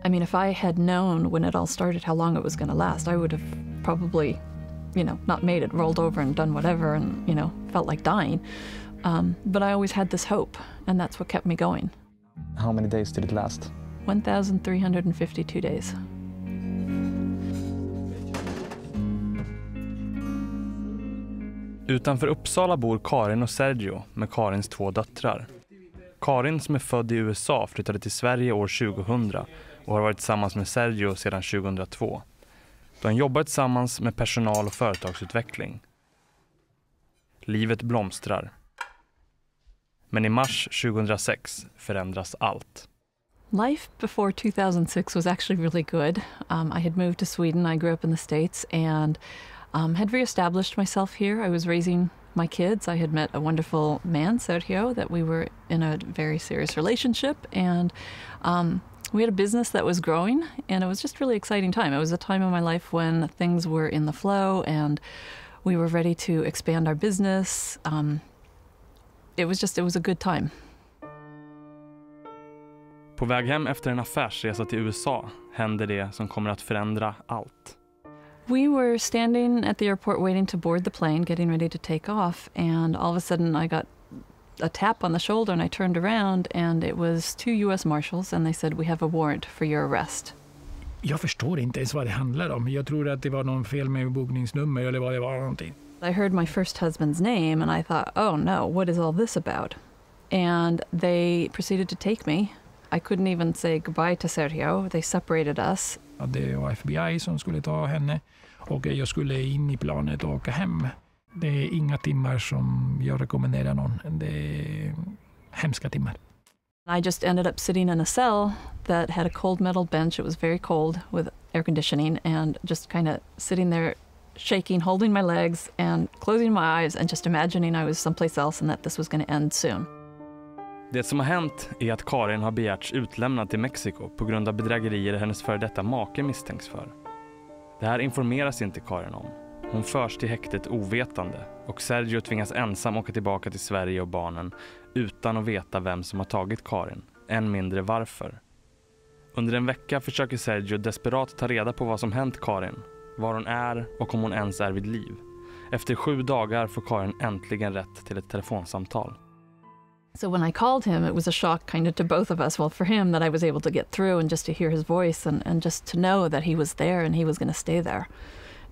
I mean, if I had known when it all started how long it was going to last, I would have probably, not made it, rolled over and done whatever and, felt like dying. But I always had this hope, and that's what kept me going. How many days did it last? 1,352 days. Utanför Uppsala bor Karin och Sergio med Karins 2 döttrar. Karin, som är född i USA, flyttade till Sverige år 2000 och har varit tillsammans med Sergio sedan 2002. De jobbar tillsammans med personal och företagsutveckling. Livet blomstrar. Men i mars 2006 förändras allt. Life before 2006 was actually really good. I had moved to Sweden. I grew up in the States and had reestablished myself here. I was raising my kids. I had met a wonderful man, Sergio, that we were in a very serious relationship. And we had a business that was growing, and it was just a really exciting time. It was a time of my life when things were in the flow and we were ready to expand our business. It was a good time. På väg hem efter en affärsresa till USA händer det som kommer att förändra allt. We were standing at the airport waiting to board the plane, getting ready to take off, and all of a sudden I got a tap on the shoulder and I turned around and it was 2 US Marshals and they said, "We have a warrant for your arrest." Jag förstår inte ens vad det handlar om. Jag tror att det var någon fel med bokningsnummer eller vad det var någonting. I heard my first husband's name and I thought, oh no, what is all this about? And they proceeded to take me. I couldn't even say goodbye to Sergio. They separated us. Ja, det var FBI som skulle ta henne och jag skulle in i planet och åka hem. Det är inga timmar som jag rekommenderar någon. Det är hemska timmar. I just ended up sitting in a cell that had a cold metal bench. It was very cold with air conditioning and just kind of sitting there shaking, holding my legs and closing my eyes and just imagining I was someplace else and that this was going to end soon. Det som har hänt är att Karin har begärts utlämnad till Mexiko på grund av bedrägerier hennes före detta make misstänks för. Det här informeras inte Karin om. Hon förs till häktet ovetande och Sergio tvingas ensam åka tillbaka till Sverige och barnen utan att veta vem som har tagit Karin, än mindre varför. Under en vecka försöker Sergio desperat ta reda på vad som hänt Karin, var hon är och om hon ens är vid liv. Efter 7 dagar får Karin äntligen rätt till ett telefonsamtal. So when I called him, it was a shock kind of to both of us. Well, for him that I was able to get through and just to hear his voice and just to know that he was there and he was going to stay there.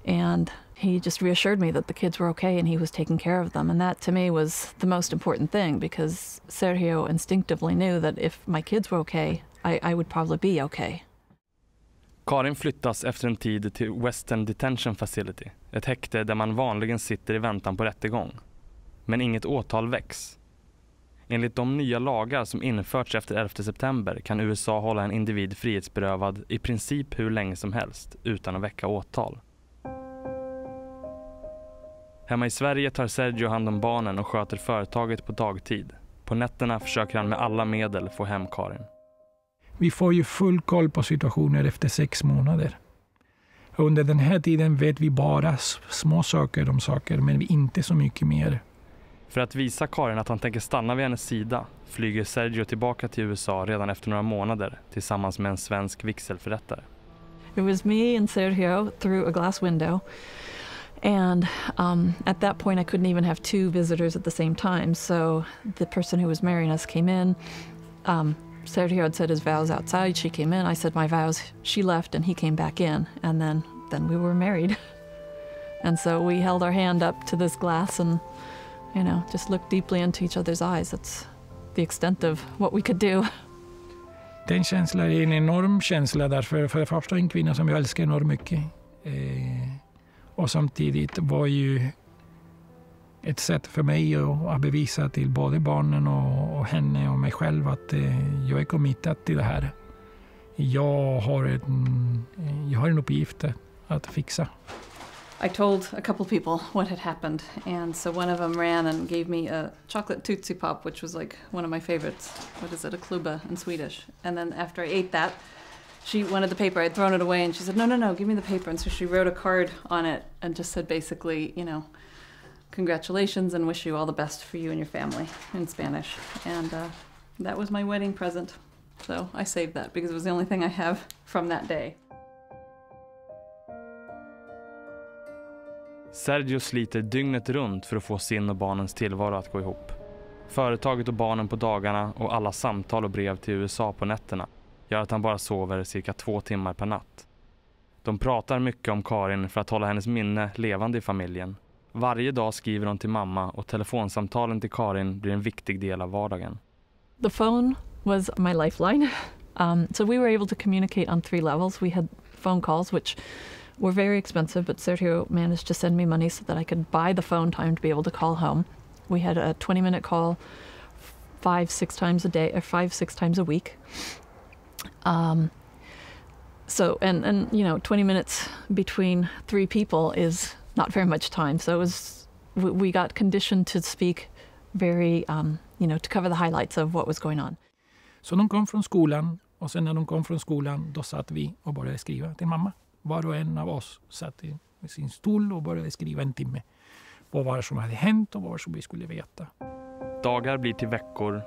And he just reassured me that the kids were okay and he was taking care of them. And that to me was the most important thing because Sergio instinctively knew that if my kids were okay, I would probably be okay. Karin flyttas efter en tid till Western Detention Facility, ett häkte där man vanligen sitter i väntan på rättegång. Men inget åtal väcks. Enligt de nya lagar som införts efter 11 september kan USA hålla en individ frihetsberövad i princip hur länge som helst utan att väcka åtal. Hemma i Sverige tar Sergio hand om barnen och sköter företaget på dagtid. På nätterna försöker han med alla medel få hem Karin. Vi får ju full koll på situationer efter 6 månader. Under den här tiden vet vi bara små saker om saker, men vi inte så mycket mer. För att visa Karin att han tänker stanna vid hennes sida flyger Sergio tillbaka till USA redan efter några månader tillsammans med en svensk vigselförrättare. It was me and Sergio through a glass window. And at that point I couldn't even have 2 visitors at the same time. So the person who was marrying us came in. Sergio had said his vows outside. She came in. I said my vows. She left and he came back in. And then we were married. And so we held our hand up to this glass and, just looked deeply into each other's eyes. That's the extent of what we could do. Den känslan är en enorm känsla därför för det första en kvinna som jag älskar enormt mycket. Och samtidigt var ju ett sätt för mig att bevisa till både barnen och henne och mig själv att jag är committed till det här. Jag har en uppgift att fixa. I told a couple people what had happened, and so one of them ran and gave me a chocolate Tootsie Pop, which was like one of my favorites. What is it? A kluba in Swedish. And then after I ate that, she wanted the paper. I'd thrown it away, and she said, no, give me the paper. And so she wrote a card on it and just said basically, congratulations and wish you all the best for you and your family in Spanish. And that was my wedding present. So I saved that because it was the only thing I have from that day. Sergio sliter dygnet runt för att få sin och barnens tillvaro att gå ihop. Företaget och barnen på dagarna och alla samtal och brev till USA på nätterna gör att han bara sover cirka 2 timmar per natt. De pratar mycket om Karin för att hålla hennes minne levande i familjen. Varje dag skriver de till mamma och telefonsamtalen till Karin blir en viktig del av vardagen. The phone was my lifeline. So we were able to communicate on 3 levels. We had phone calls, which were very expensive, but Sergio managed to send me money so that I could buy the phone time to be able to call home. We had a 20-minute call 5-6 times a day, or 5-6 times a week. So, and you know, 20 minutes between 3 people is not very much time. So it was, we got conditioned to speak very, you know, to cover the highlights of what was going on. Så de kom från skolan, och sen när de kom från skolan då satt vi och började skriva till mamma. Var och en av oss satt i sin stol och började skriva en timme på vad som hade hänt och vad som vi skulle veta. Dagar blir till veckor,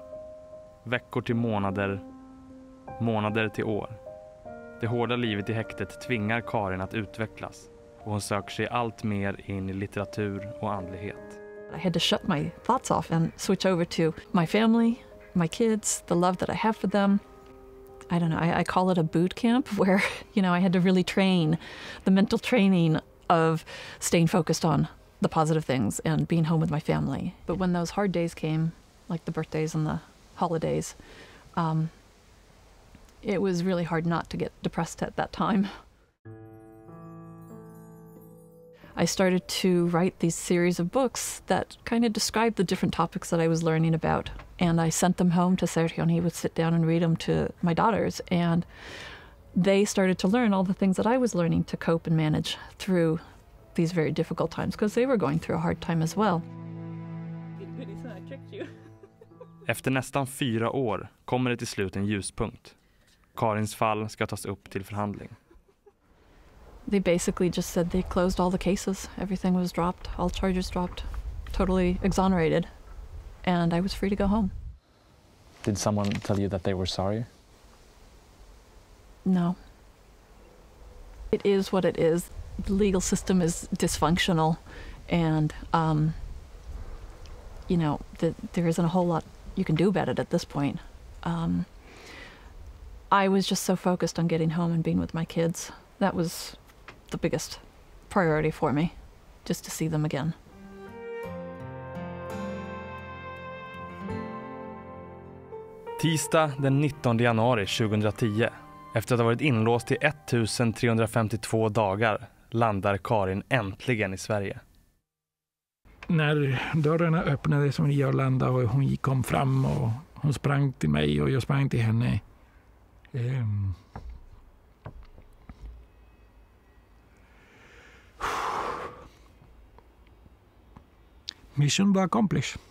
veckor till månader, månader till år. Det hårda livet i häktet tvingar Karin att utvecklas och hon söker sig allt mer in i litteratur och andlighet. I had to shut my thoughts off and switch over to my family, my kids, the love that I have for them. I don't know, I call it a boot camp where, you know, I had to really train, the mental training of staying focused on the positive things and being home with my family. But when those hard days came, like the birthdays and the holidays, it was really hard not to get depressed at that time. I started to write these series of books that kind of described the different topics that I was learning about. And I sent them home to Sergio, and he would sit down and read them to my daughters. And they started to learn all the things that I was learning to cope and manage through these very difficult times, because they were going through a hard time as well. Efter nästan 4 år kommer det till slut en ljuspunkt. Karins fall ska tas upp till förhandling. They basically just said they closed all the cases. Everything was dropped, all charges dropped, totally exonerated, and I was free to go home. Did someone tell you that they were sorry? No. It is what it is. The legal system is dysfunctional, and you know, there isn't a whole lot you can do about it at this point. I was just so focused on getting home and being with my kids. That was the biggest priority for me, just to see them again. Tisdag den 19 januari 2010, efter att ha varit inlåst i 1352 dagar, landar Karin äntligen i Sverige. När dörrarna öppnades som i Arlanda och hon kom fram och hon sprang till mig och jag sprang till henne. Mission var accomplished.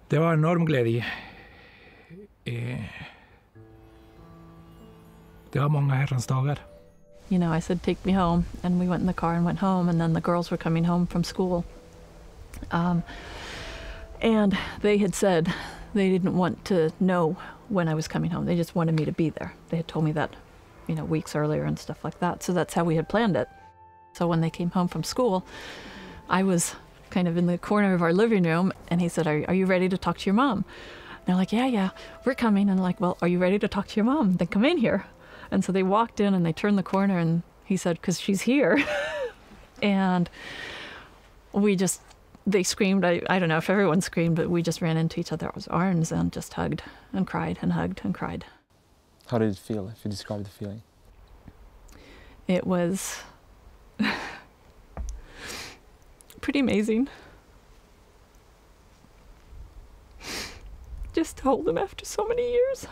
Det var enorm glädje. Det var många herrans dagar. You know, I said, take me home, and we went in the car and went home, and then the girls were coming home from school. And they had said they didn't want to know when I was coming home. They just wanted me to be there. They had told me that, you know, weeks earlier and stuff like that. So that's how we had planned it. So when they came home from school, I was kind of in the corner of our living room, and he said, are you ready to talk to your mom? And they're like, yeah, we're coming. And I'm like, well, are you ready to talk to your mom? Then come in here. And so they walked in and they turned the corner, and he said, because she's here. And they screamed. I don't know if everyone screamed, but we just ran into each other's arms and just hugged and cried and hugged and cried. How did it feel, if you describe the feeling? It was pretty amazing. Just to hold them after so many years.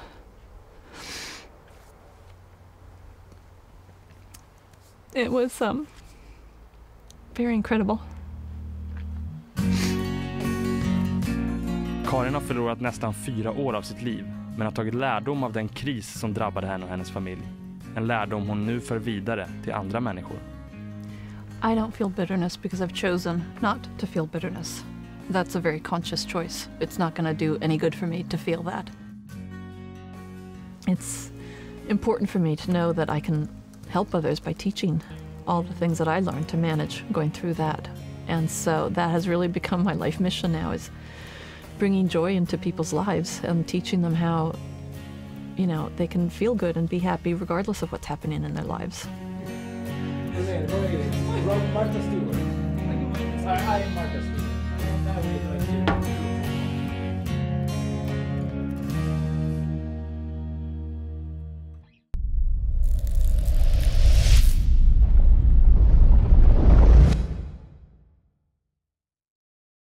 It was very incredible. Karin har förlorat nästan 4 år av sitt liv, men har tagit lärdom av den kris som drabbade henne och hennes familj. En lärdom hon nu för vidare till andra människor. I don't feel bitterness because I've chosen not to feel bitterness. that's a very conscious choice. It's not going to do any good for me to feel that. It's important for me to know that I can help others by teaching all the things that I learned to manage going through that. And so that has really become my life mission now, is bringing joy into people's lives and teaching them how, you know, they can feel good and be happy regardless of what's happening in their lives. Martha Stewart. I'm Martha Stewart.